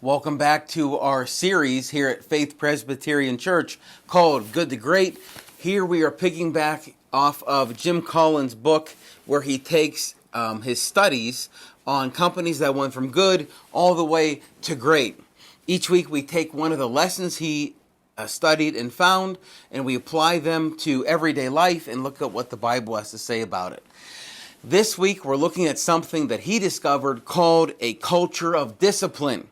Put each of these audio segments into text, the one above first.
Welcome back to our series here at Faith Presbyterian Church called Good to Great. Here we are picking back off of Jim Collins' book where he takes his studies on companies that went from good all the way to great. Each week we take one of the lessons he studied and found, and we apply them to everyday life and look at what the Bible has to say about it. This week we're looking at something that he discovered called a culture of discipline.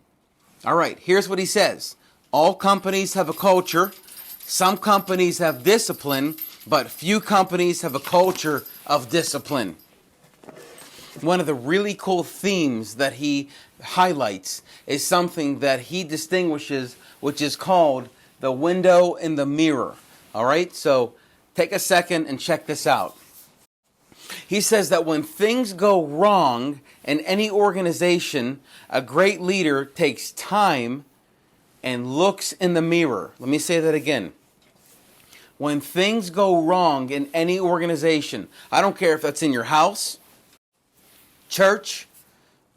All right, here's what he says. All companies have a culture. Some companies have discipline, but few companies have a culture of discipline. One of the really cool themes that he highlights is something that he distinguishes, which is called the window in the mirror. All right, so take a second and check this out. He says that when things go wrong in any organization, a great leader takes time and looks in the mirror. Let me say that again. When things go wrong in any organization, I don't care if that's in your house, church,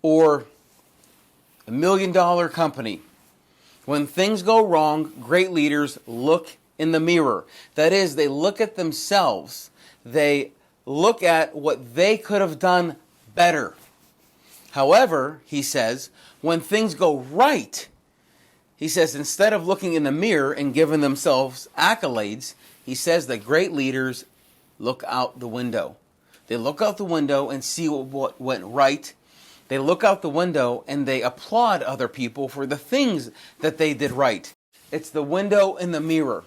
or $1 million company. When things go wrong, great leaders look in the mirror. That is, they look at themselves. They look at what they could have done better. However, he says, when things go right, he says instead of looking in the mirror and giving themselves accolades, he says that great leaders look out the window. They look out the window and see what went right. They look out the window and they applaud other people for the things that they did right. It's the window in the mirror.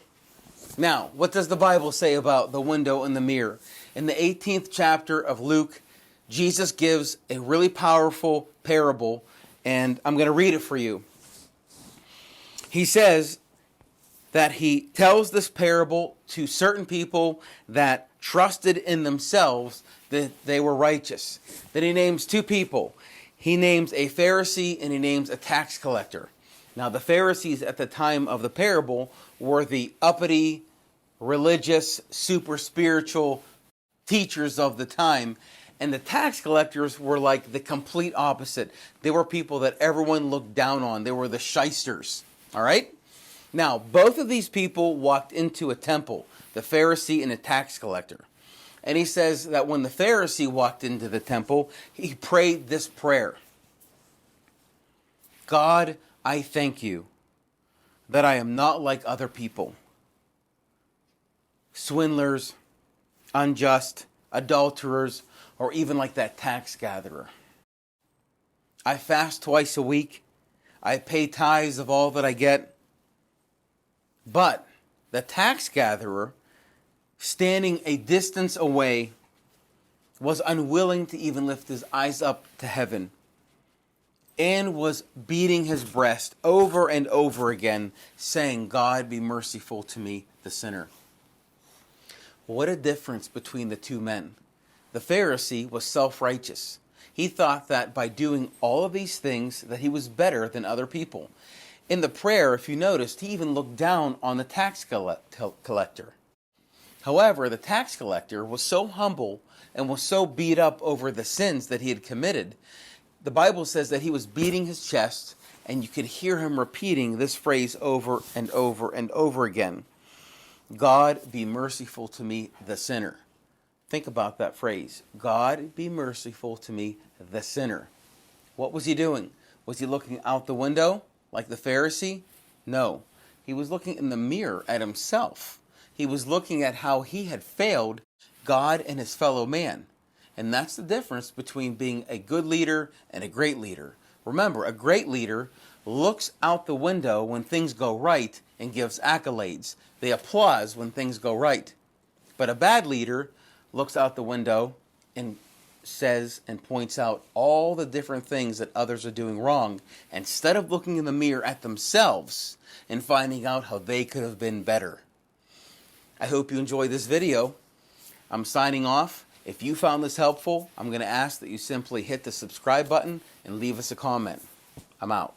Now, what does the Bible say about the window in the mirror? In the 18th chapter of Luke, Jesus gives a really powerful parable, and I'm going to read it for you. He says that he tells this parable to certain people that trusted in themselves that they were righteous. Then he names two people. He names a Pharisee and he names a tax collector. Now, the Pharisees at the time of the parable were the uppity, religious, super spiritual teachers of the time, and the tax collectors were like the complete opposite. They were people that everyone looked down on. They were the shysters. All right? Now, both of these people walked into a temple, the Pharisee and the tax collector. And he says that when the Pharisee walked into the temple, he prayed this prayer. God, I thank you that I am not like other people. Swindlers, unjust, adulterers, or even like that tax gatherer. I fast twice a week. I pay tithes of all that I get. But the tax gatherer, standing a distance away, was unwilling to even lift his eyes up to heaven and was beating his breast over and over again, saying, God, be merciful to me, the sinner. What a difference between the two men. The Pharisee was self-righteous. He thought that by doing all of these things that he was better than other people. In the prayer, if you noticed, he even looked down on the tax collector. However, the tax collector was so humble and was so beat up over the sins that he had committed. The Bible says that he was beating his chest, and you could hear him repeating this phrase over and over and over again. God, be merciful to me, the sinner. Think about that phrase. God, be merciful to me, the sinner. What was he doing? Was he looking out the window like the Pharisee? No. He was looking in the mirror at himself. He was looking at how he had failed God and his fellow man. And that's the difference between being a good leader and a great leader. Remember, a great leader looks out the window when things go right and gives accolades. They applaud when things go right. But a bad leader looks out the window and says and points out all the different things that others are doing wrong, instead of looking in the mirror at themselves and finding out how they could have been better. I hope you enjoyed this video. I'm signing off. If you found this helpful, I'm going to ask that you simply hit the subscribe button and leave us a comment. I'm out.